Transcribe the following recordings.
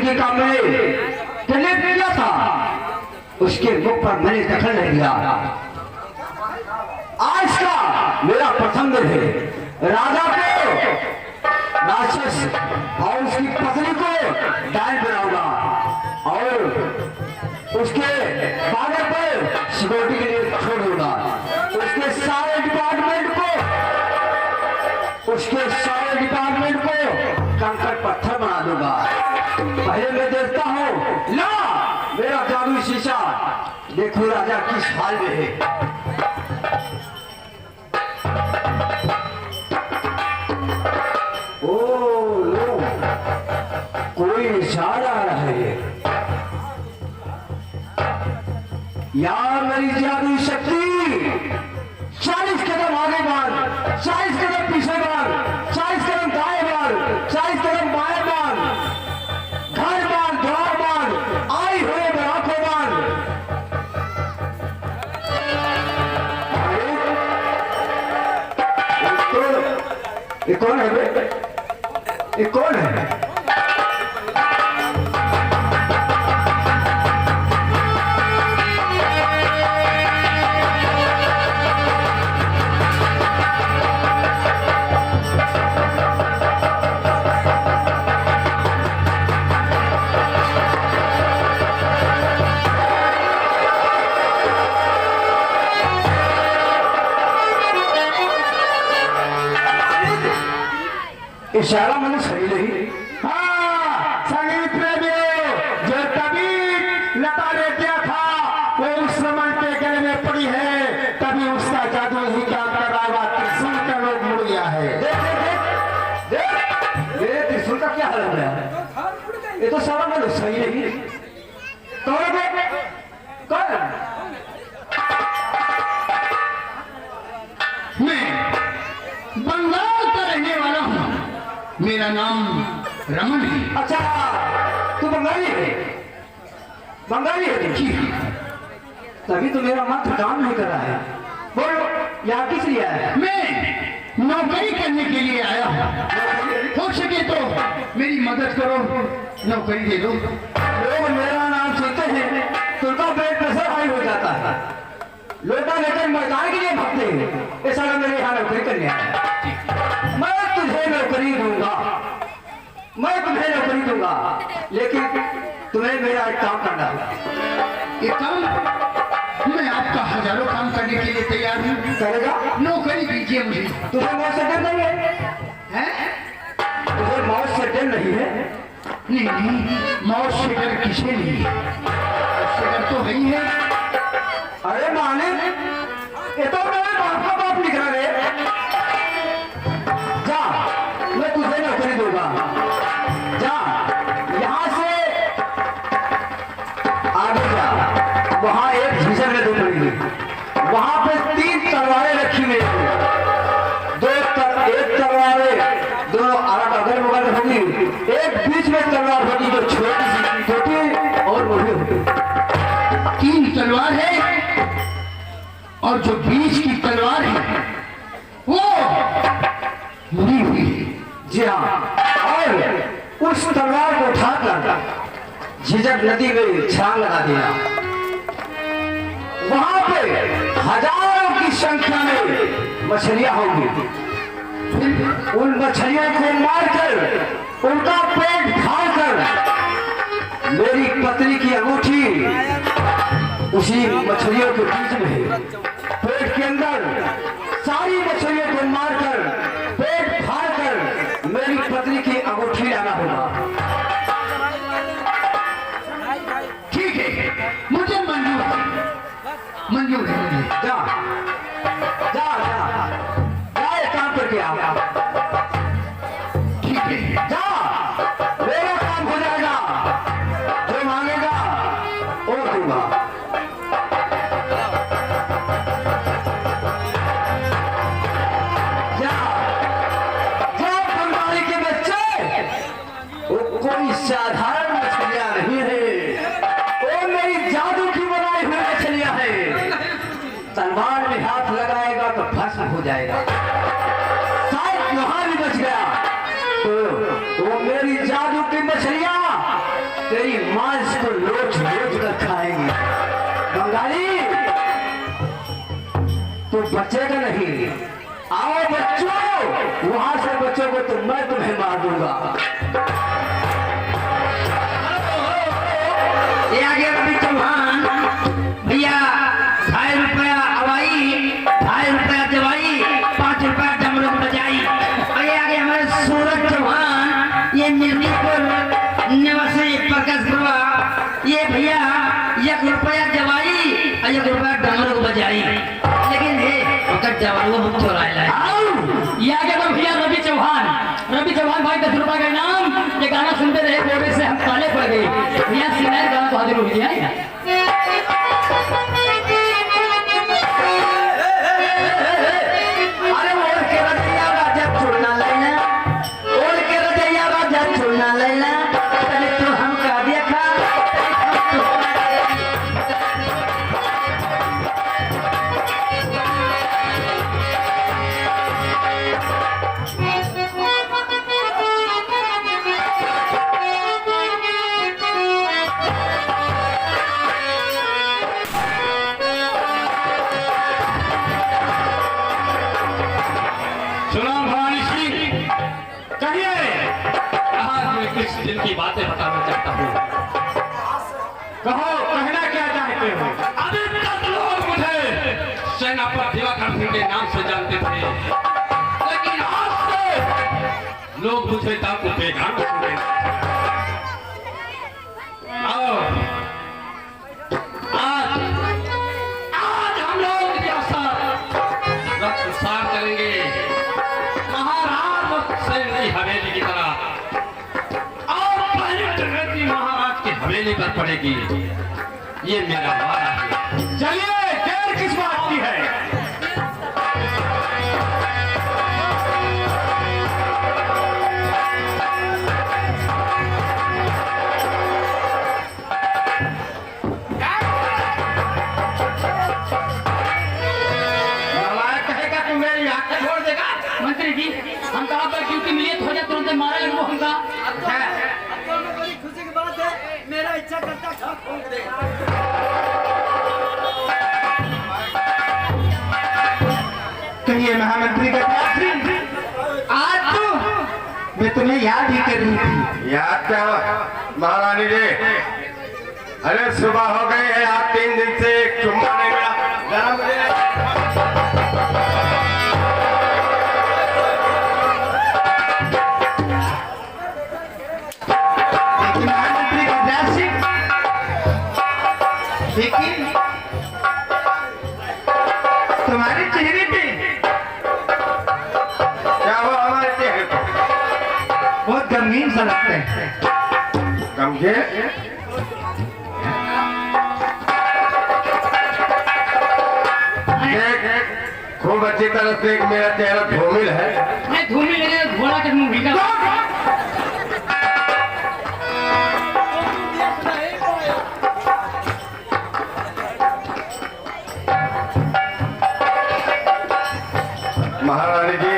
लड़की का मैंने क्लिप किया था, उसके मुख पर मैंने दखल नहीं दिया। आज का मेरा प्रथम दिन है। राजा को राक्षस और उसकी पत्नी को डायन बनाऊंगा और उसके बागे पर सिक्योरिटी के लिए छोड़ दूंगा। उसके सारे डिपार्टमेंट को कंकड़ पत्थर बना दूंगा। पहले मैं देखता हूँ ला मेरा जादुई शीशा, देखो राजा किस हाल में है। ओ लो, कोई इशारा आ रहा है। यार मेरी जादुई शक्ति 40 कदम आगे बढ़, 40 कदम पीछे बढ़, 40 कदम दाएं बढ़, 40 कदम बाएं बढ़, घर बढ़, द्वार बढ़, आई हुए बराकों बढ़। ये कौन है बे? ये कौन है? इशारा मैंने सही नहीं। हाँ, संगीत प्रेमियों, जो तभी लता ने दिया था वो उस समय के गले में पड़ी है, तभी उसका जादू ही काम कर रहा है। त्रिशूल का लोग मुड़ गया है। देख देख देख मेरे त्रिशूल का क्या हाल हो रहा है? ये तो सारा मैंने सही नहीं। कौन है? कौन? मैं बंगाल का रहने वाला हूँ, मेरा नाम रमन है। अच्छा, तू बंगाली है? बंगाली है देखिए, तभी तो मेरा मन काम नहीं कर रहा है। बोलो यहाँ किस लिए आया है? मैं नौकरी करने के लिए आया हूँ, हो सके तो मेरी मदद करो, नौकरी दे दो। लोग मेरा नाम सुनते हैं तो उनका ब्लड प्रेशर हाई हो जाता है, लोटा लेकर मैदान के लिए भागते हैं। ऐसा मेरे यहाँ नौकरी करने आया। मैं तुझे नौकरी दूंगा, मैं तुम्हें नौकरी दूंगा, लेकिन तुम्हें मेरा एक काम करना होगा। ये काम मैं आपका हजारों काम करने के लिए तैयार हूँ। करेगा? नौकरी दीजिए मुझे। तुझे मौत से डर नहीं है? हैं? तुझे मौत से डर नहीं है? नहीं नहीं, मौत से डर किसे नहीं है, मौत से डर तो नहीं है। अरे मालिक, ये तो मेरे बाप का बाप निकला रे। जा, मैं तुझे नौकरी दूंगा। जा, यहाँ से आगे जा, वहाँ एक झीझर में दो पड़ेगी, वहाँ पे 3 तलवारें रखी हुई हैं। एक तलवारें दोनों अगल बगल होगी, एक बीच में तलवार होगी जो छोटी और बड़ी होगी। 3 तलवार है और जो बीच की तलवार है वो मुड़ी हुई है। जी हाँ, और उस तलवार को उठाकर झिझक नदी में छलांग लगा दिया। वहां पे हजारों की संख्या में मछलियां होंगी। उन मछलियों को मारकर उनका पेट फाड़कर मेरी पत्नी की अंगूठी उसी मछलियों के बीच में है। पेट के अंदर सारी मछलियों को मारकर पेट फाड़कर मेरी पत्नी की अंगूठी लाना होगा। ठीक है, मुझे मंजूर है, मंजूर है मुझे। जा जा जा जा, एक काम करके आ। ठीक है, जा, मेरा काम हो जाएगा, जो मांगेगा वो दूंगा। जा जा, बंगाली के बच्चे, वो कोई साधारण मछलियां नहीं है, वो मेरी जादू की बनाई हुई मछलियां है। तलवार में हाथ लगाएगा तो भस्म हो जाएगा, शायद वहां भी बच गया तो वो मेरी जादू की मछलियां तेरी माँ इसको लोच लोच कर खाएंगी। बंगाली तू बचेगा नहीं। आओ बच्चों, वहां से बच्चों को तो मैं तुम्हें मार दूंगा। ये आ गया रवि चौहान भैया। 2.5 रुपया हवाई, 2.5 रुपया दवाई, 5 रुपया डमरू बजाई। और ये आ गए हमारे सूरज चौहान, ये मिर्जापुर निवासी प्रकाश गुरुआ। ये भैया 1 रुपया दवाई और 1 रुपया डमरू बजाई। लेकिन हे उनका डमरू हम चुरा लाए। ये आ गया तो भैया रवि चौहान। रवि चौहान भाई 10 रुपया का इनाम। ये गाना सुनते रहे, बोले से हम काले पड़ गए। भैया सिनार गाना तो हाजिर हो गया। अरे ओढ़ के रजैया राजा चुड़ना लैला, ओढ़ के रजैया राजा चुड़ना लैला। तने तू हमका देखा सुनो भवानी सिंह, कहिए। आज मैं कुछ दिल की बातें बताना चाहता हूँ। कहो, कहना क्या चाहते हो? अभी तक लोग मुझे सेनापति दिवाकर सिंह के नाम से जानते थे, लेकिन आज से लोग मुझे डाकू बेगान सुने। आओ, आज हम लोग जैसा रक्तसार करेंगे महाराज सेन की हवेली की तरह। और पहली टकराती महाराज की हवेली पर पड़ेगी। ये मेरा वादा है। चलिए, देर किस बात की है? नवाया कहेगा तू मेरी आंख से छोड़ देगा। मंत्री जी हम कहा पर ड्यूटी मिली है, तो हो जाए तुरंत मारे लगो हमका। बड़ी खुशी की बात है, मेरा इच्छा करता है फूंक दे। कहिए महामंत्री का क्या? आज तो मैं तुम्हें याद ही कर रही थी। याद क्या महारानी जी? अरे सुबह हो गई है, आप 3 दिन से एक चुम्मा नहीं मिला। जरा मुझे लेकिन महामंत्री का ध्यान सिंह, लेकिन तुम्हारे चेहरे पे क्या हुआ हमारे चेहरे को? बहुत गमगीन सा लगता है। गमगीन? देख, खूब अच्छी तरह देख, मेरा चेहरा धूमिल है। मैं धूमी लगे घोड़ा के मुंह भीगा। महारानी जी,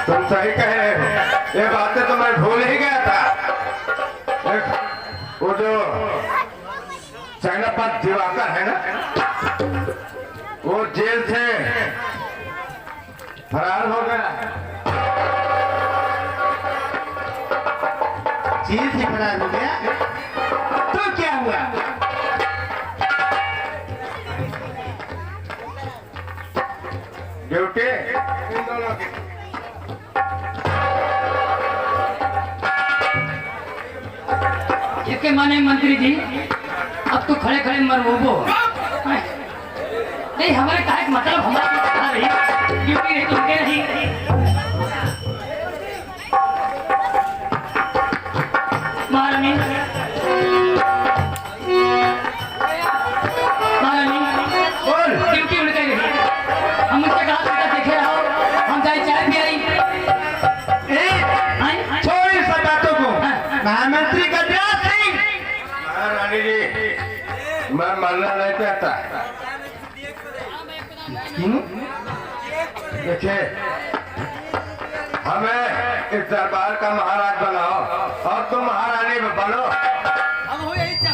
तुम सही कह रहे हो। ये बातें तो मैं भूल ही गया था। देख, वो जो सेनापति दिवाकर है ना, वो जेल से फरार हो गया। जेल से फरार हो गया तो क्या हुआ? ड्यूटी इन दोनों की। इसके माने मंत्री जी अब तो खड़े खड़े मरबो। नहीं हमारे कहा मतलब हमारा रही ड्यूटी नहीं तुमके नहीं। महारानी महारानी बोल। ड्यूटी उड़ गई। हम उससे कहा बेटा देखे रहो, हम जाए चाय भी आई। छोड़ इन सब बातों को। महामंत्री का ध्यान सिंह, महारानी जी, मैं मरना नहीं चाहता। क्यों? देखिए, हमें इस दरबार का महाराज बनाओ और तुम महारानी बनो।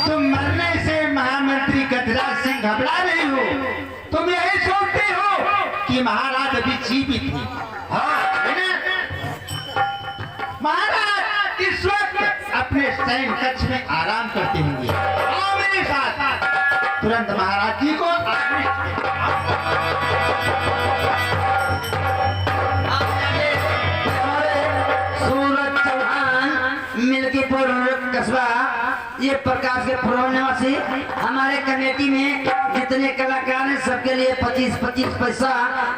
तुम मरने से महामंत्री गजराज सिंह घबरा रही हो। तुम यही सोचते हो कि महाराज अभी जीवित हैं। हाँ, महाराज इस वक्त अपने शयन कक्ष में आराम करते होंगे। आओ मेरे साथ, तुरंत महाराज जी को सूरज चौहान मिल्कीपुर कस्बा, ये प्रकाश के पुरवा निवासी। हमारे कमेटी में जितने कलाकार हैं सबके लिए 25-25 पैसा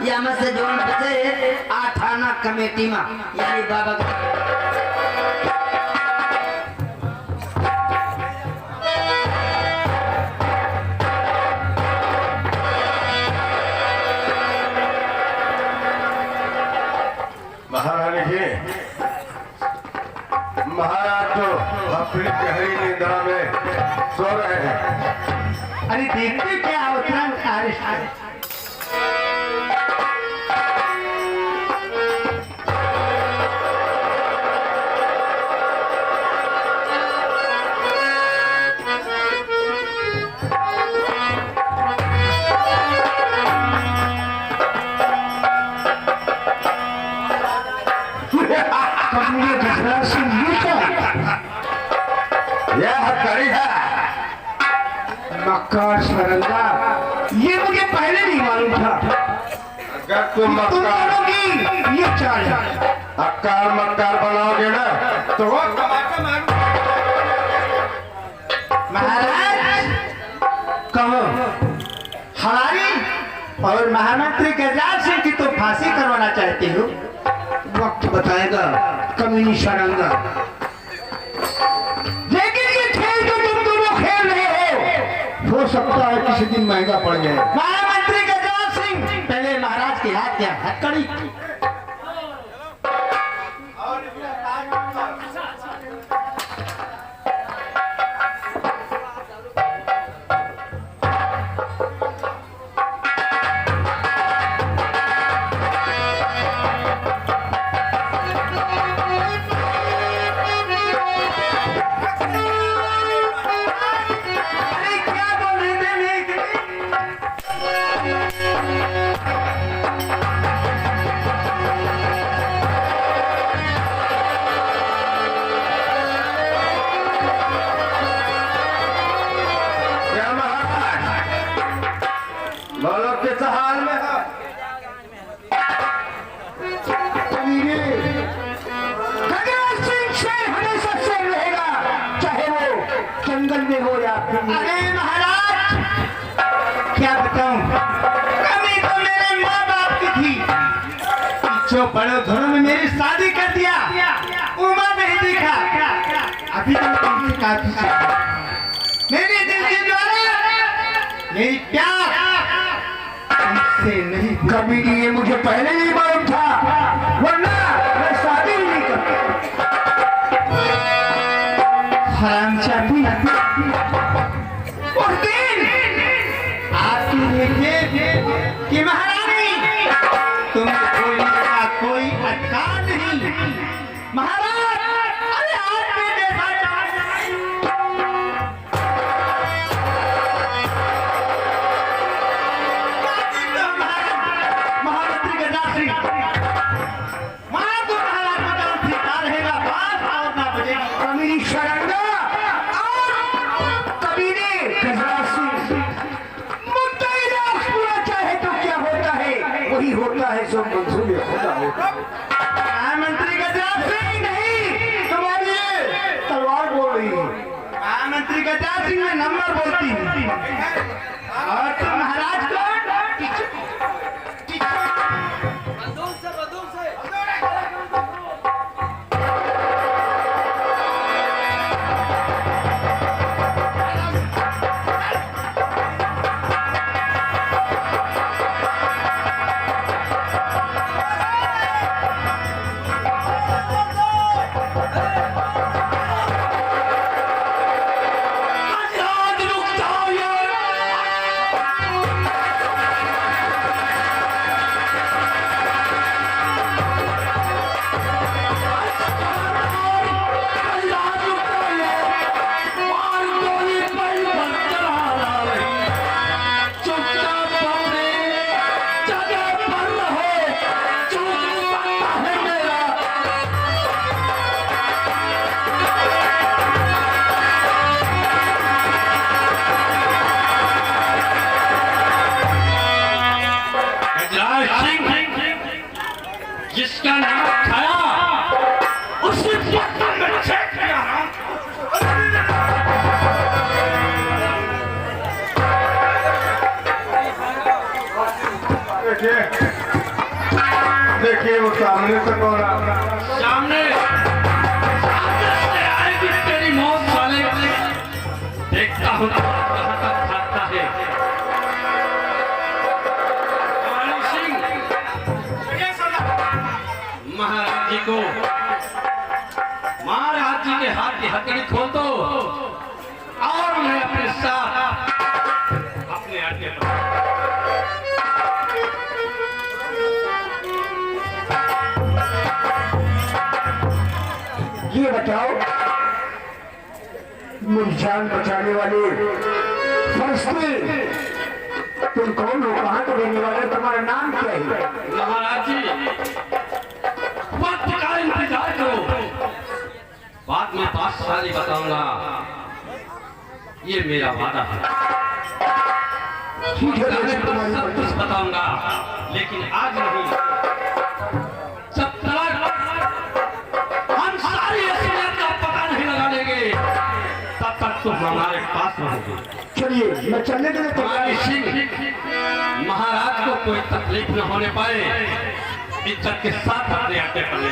या हमें से जोड़ बचे 8 आना कमेटी में, यानी बाबा महारानी जी, महाराज तो अपनी गहरी निद्रा में सो रहे हैं। अरे देखते क्या हो, तुरंत अरेस्ट। यह हथकड़ी है मक्कार सरंगा, ये मुझे पहले नहीं मालूम था। अगर तुम तुम मक्कार दोनों की ये चाल है। अक्कार मक्कार बनाओगे ना तो वो कमाका मारू। महाराज कहो, हमारी और महामंत्री गजराज सिंह की तो फांसी करवाना चाहते हो। वक्त बताएगा कमीनी सरंगा, लेकिन ये खेल जो तुम दोनों खेल रहे हो सकता है किसी दिन महंगा पड़ जाए। महामंत्री गजराज सिंह, पहले महाराज के हाथ क्या हथकड़ी। क्या महाराज बोलो किस हाल में हो? गजराज सिंह शेर हमेशा शेर रहेगा, चाहे वो जंगल में हो या फिर अरे महाराज क्या बताऊं, कमी तो मेरे माँ बाप की थी। जो बड़े घरों में मेरी शादी कर दिया, उम्र नहीं देखा। अभी तक उनसे काफी चाहिए। मेरे दिल की ज्वाला, मेरी प्यार उनसे नहीं। कभी ये मुझे पहले नहीं मालूम था, वरना मैं शादी ही नहीं करता। हरामजादी, उस दिन आपकी देखे कि महारानी तुम बोलने का कोई अधिकार नहीं। महाराज, अरे आज भी देखा महामंत्री गजराज सिंह, वहां तो महाराज का नाम ठिका रहेगा, बात और ना बजेगी। कमीनी सरंगा और कमीने गजराज सिंह, मुद्दाई लाख पूरा चाहे तो क्या होता है, वही होता है जो मंजूर खुदा होता है। महामंत्री गजराज सिंह नहीं, तुम्हारी तलवार बोल रही है। महामंत्री गजराज सिंह में नंबर बोलती हूँ। और तुम महाराज को बंदूक से आजाद रुकता जिसका नाम खाया उसी पत्थर में छेद किया ना। देखिए वो सामने से कौन आ रहा है? सामने से आएगी तेरी मौत साले। देखता हूँ कहाँ तक भागता है। वाणी सिंह महाराज जी को, महाराज जी के हाथ की हथकड़ी खोल दो और उन्हें अपने साथ अपने अड्डे पर। ये बताओ, मेरी जान बचाने वाले फरिश्ते तुम कौन हो, कहाँ के रहने वाले, तुम्हारा नाम क्या है? महाराज जी वक्त का इंतजार करो, बाद में बादशाही बताऊंगा। ये मेरा वादा है। ठीक है, जाने मैं पर तुम्हारी सब कुछ बताऊंगा, लेकिन आज नहीं। जब तक हम सारी असलियत का पता नहीं लगा लेंगे तब तक तुम हमारे पास रहोगे। चलिए, मैं चलने के लिए तैयार वाणी हूं। सिंह महाराज को कोई तकलीफ न होने पाए इज्जत के साथ अपने अड्डे पर ले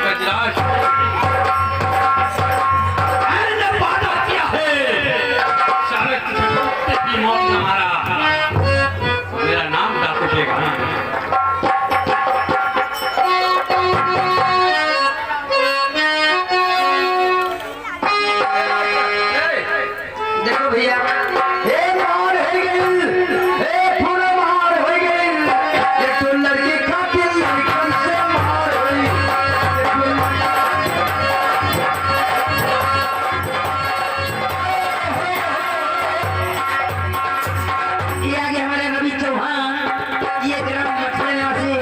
गजराज, मैंने वादा किया है सारे तुझे कुत्ते की मौत न मारा, मेरा नाम डाल उठेगा। देखो भैया, हे मार हो गई, हे पूरा मार हो गई, ये तो लड़की कातिल लड़कन से मार हुई। ये आगे हमारे रवि चौहान, ये ग्राम मछली निवासी,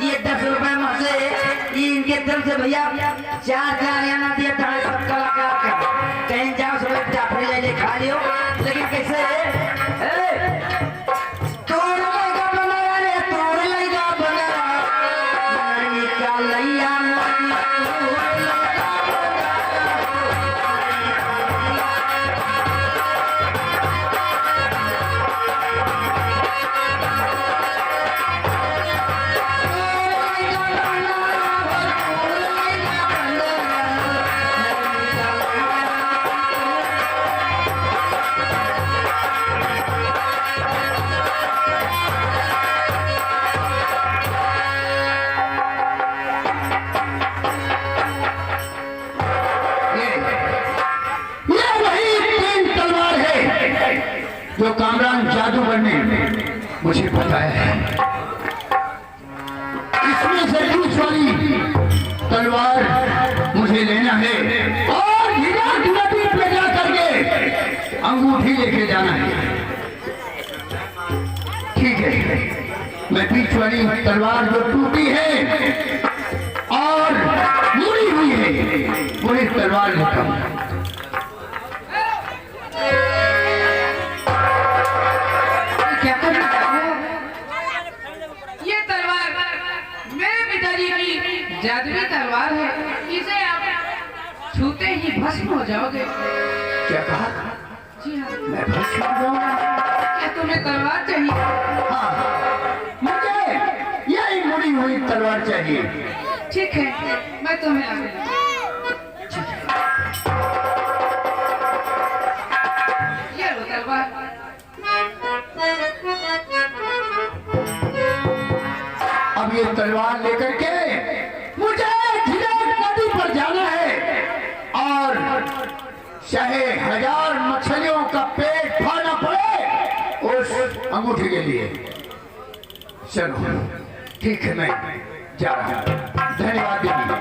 ये 10 रुपए में से ये इनके तरफ से भैया 4,000 आना दिया था सब कलाकार का। कहीं जाओ सब जाफरी ले ले खा लियो, लेकिन कैसे तोड़ लेगा बनाया रे, तोड़ लेगा बनाया मरनी का लैया मरनी तोड़ लेगा ये वही 3 तलवार है जो कामरान जादूगर ने मुझे बताया है। इसमें से बीच वाली तलवार मुझे लेना है और हीरा नदी पे जा करके अंगूठी लेके जाना है। ठीक है, मैं बीच वाली तलवार जो टूटी है और मुड़ी हुई है वही तलवार लेता हूँ। क्या कर रहा हो? ये तलवार मेरे पिताजी की जादुई तलवार है। इसे आप छूते ही भस्म हो जाओगे। क्या कहा? जी हाँ। मैं भस्म हो जाऊंगा? क्या तुम्हें तलवार चाहिए? हाँ, मुझे यही मुड़ी हुई तलवार चाहिए। ठीक है, मैं तुम्हें ला दूंगा। ये लो तलवार। अब ये तलवार लेकर के मुझे झिलक नदी पर जाना है और चाहे 1000 मछलियों का पेट फाड़ना पड़े उस अंगूठी के लिए। चलो ठीक है, मैं जा रहा हूँ। धन्यवाद दीदी।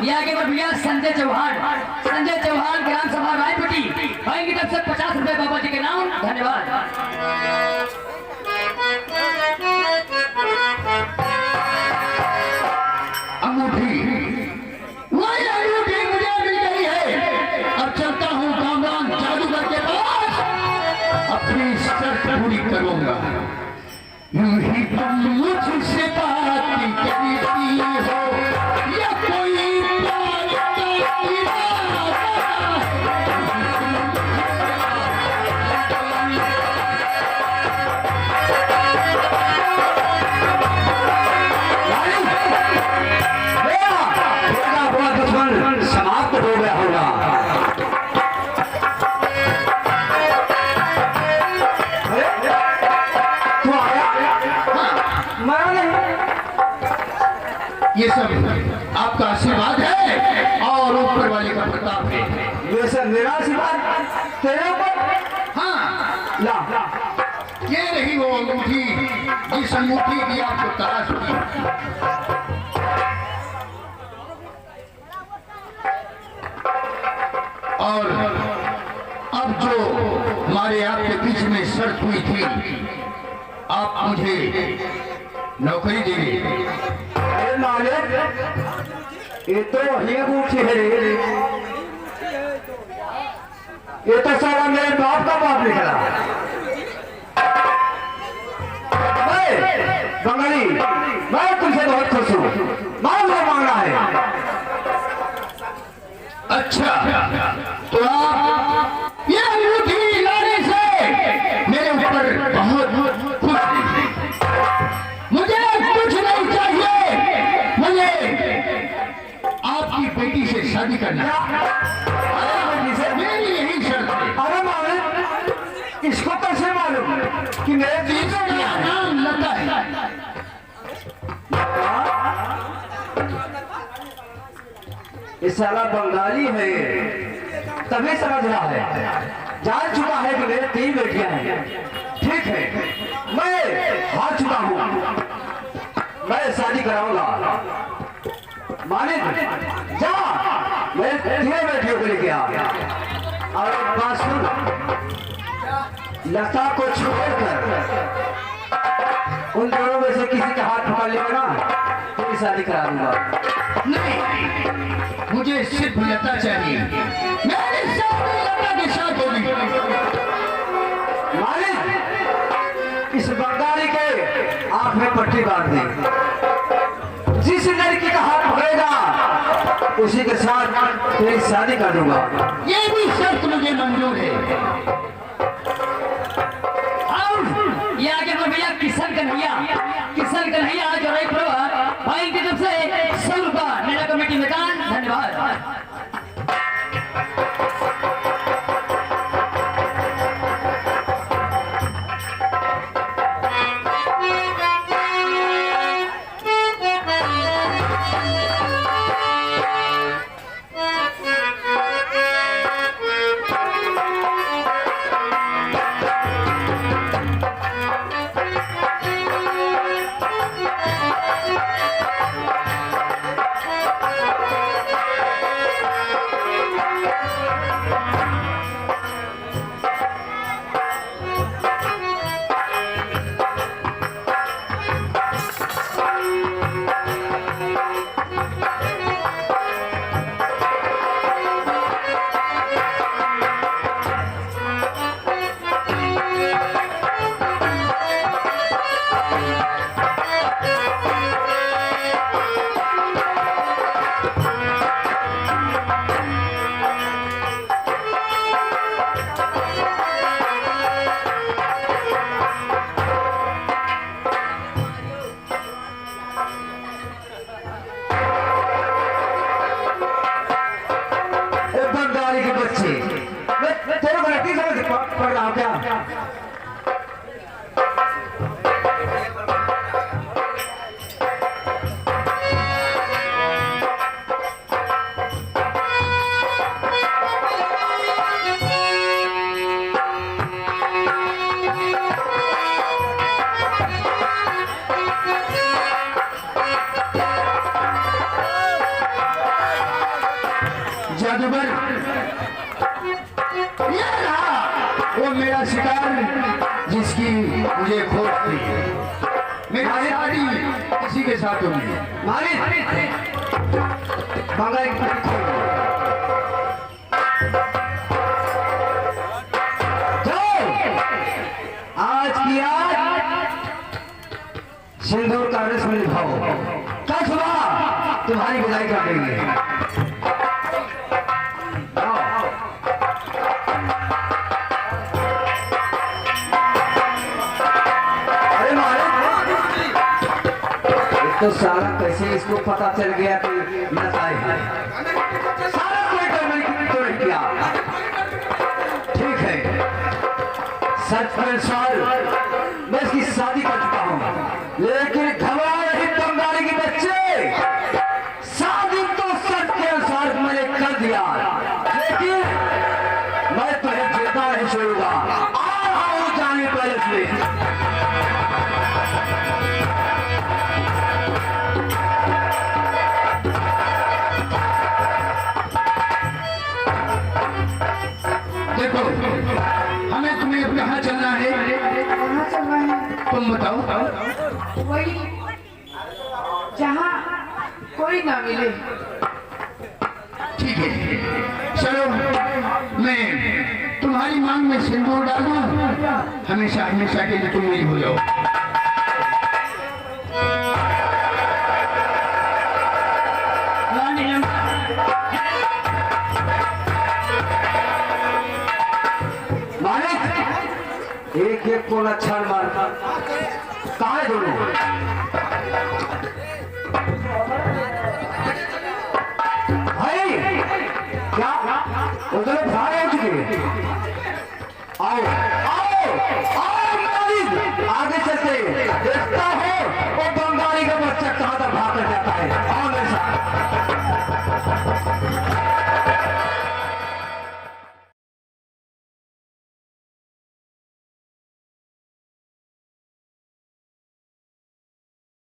ये आगे बढ़ भैया संजय चौहान, संजय चौहान ग्राम सभा रायपटी भाई की तरफ से 50 रुपए बाबा जी के नाम। धन्यवाद। अंगूठी, वही अंगूठी मुझे मिल गई है। अब चलता हूँ कामरान जादूगर तुम मुझसे बात करती हो या कोई प्यार का इरादा दुश्मन समाप्त हो गया होगा। तू आया? मरा नहीं। ये सब आपका आशीर्वाद है और ऊपर वाले का प्रताप है। ये सब मेरा आशीर्वाद तेरे ऊपर। हाँ, ला ये रही वो अंगूठी जिस अंगूठी की आपको तलाश थी। और अब जो हमारे आपके बीच में शर्त हुई थी, आप मुझे नौकरी देंगे। अरे मालिक, ये तो वही अंगूठी है। ये तो सारा मेरे बाप का बाप निकला। बंगाली, मैं तुमसे बहुत खुश हूँ। मांगना है। अच्छा, तो आप ये अंगूठी लाने से मेरे ऊपर बहुत खुश हैं। मुझे कुछ नहीं चाहिए, मुझे आपकी बेटी से शादी करना है। मेरी यही शर्त है। अरे मालिक, इसको कैसे मालूम कि मेरे बीच में मेरा नाम लता है। ये साला बंगाली है, तभी समझ रहा है। जान चुका है कि मेरे 3 बेटियां हैं। ठीक है, मैं हार चुका हूँ। मैं शादी कराऊंगा। मालिक, जा मेरे 3 बेटियों को लेके आ। और एक बात सुन, लता को छोड़कर उन दोनों में से किसी का हाथ पकड़ लेगा ना, तो शादी करा दूंगा। नहीं, मुझे सिर्फ लता चाहिए। मेरी शादी लता के साथ होगी। मालिक, इस बंगाली के आंख में पट्टी बांध दी। जिस लड़की का हाथ पकड़ेगा उसी के साथ तेरी शादी कर दूंगा। ये भी शर्त मुझे मंजूर है। ये आगे तो भैया किशन कन्हैया आज और एक भाई की तरफ से 100 रुपया मेरा कमेटी में दान। धन्यवाद। पढ़ रहा हूँ क्या? जादूगर, ये रहा वो मेरा शिकार जिसकी मुझे खोज थी। मेरी शादी इसी के साथ होगी। आज की आज सिंदूर का रस्म निभाओ। कल सुबह तुम्हारी विदाई कर देंगे। अरे महाराज, तो सारा कैसे इसको पता चल गया कि नचाए है? सारा कोई गड़बड़ी तो नहीं किया। ठीक है, सच पर साल मैं इसकी शादी कर चुका हूँ, लेकिन घबरा रही बंगाली की बच्चे, शादी तो सच के अनुसार मैंने कर दिया, लेकिन मैं तुम्हें जिंदा नहीं छोड़ूंगा। आ रहा हूँ जाने पहले से। देखो, हमें तुम्हें कहाँ चलना है? कहाँ चल रहे हैं? तुम बताओ। वही जहाँ कोई ना मिले। ठीक है, चलो मैं तुम्हारी मांग में सिंदूर डाल दूं, हमेशा हमेशा के लिए तुम मेरी हो जाओ। मालिक, एक एक को लक्षण मार कहा है दोनों?